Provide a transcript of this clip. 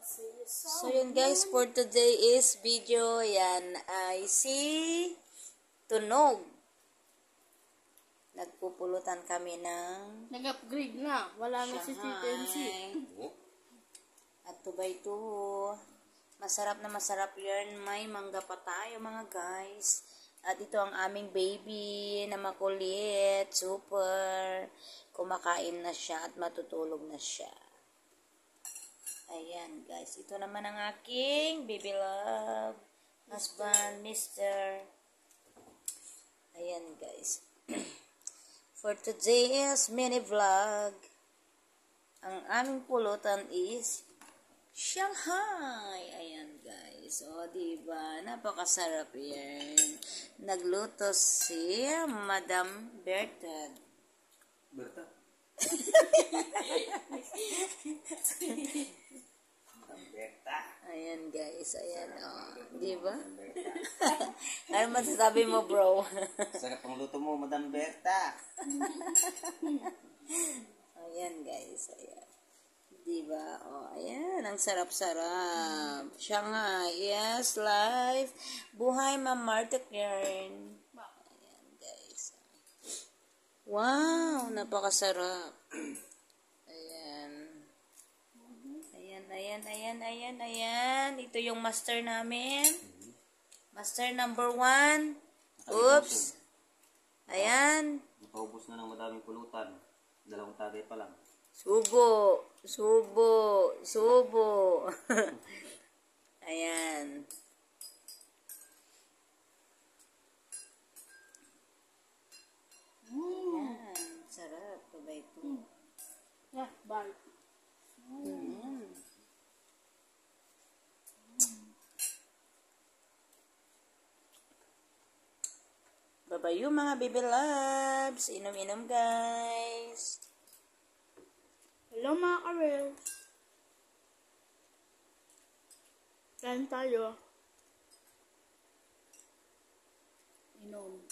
So yun guys, for today is video, yan ay si Tunog. Nagpupulutan kami ng nag-upgrade na, wala na si CTNC. At 2x2. Masarap na masarap yan. May mangga pa tayo mga guys. At ito ang aming baby na makulit. Super. Kumakain na siya at matutulog na siya. Ayan guys. Ito naman ang aking baby love. Husband, Mr. Ayan guys. For today's mini vlog, ang aming pulutan is Shanghai. Ayan guys. O diba? Napakasarap yan. Nagluto si Madam Berta. Berta? Madam Berta. Ayan guys. Ayan o. Diba? Ano masasabi mo bro? Sarap ang luto mo, Madam Berta. Ayan guys. Ayan. Diba? O, ayan. Ang sarap-sarap. Shanghai. Yes, life. Buhay Ma'am Marta Kern. Ayan, guys. Wow! Napakasarap. Ayan. Ayan. Ito yung master namin. Master number 1. Oops. Ayan. Napaubos na ng madaming pulutan. 2 tagay pa lang. Subo. Ayan. Ayan. Sarap. Pabay ito. Yeah, bye. Ayan. Bye-bye yung mga baby loves. Inom-inom guys. Hello mga karel. Kain tayo. Inom.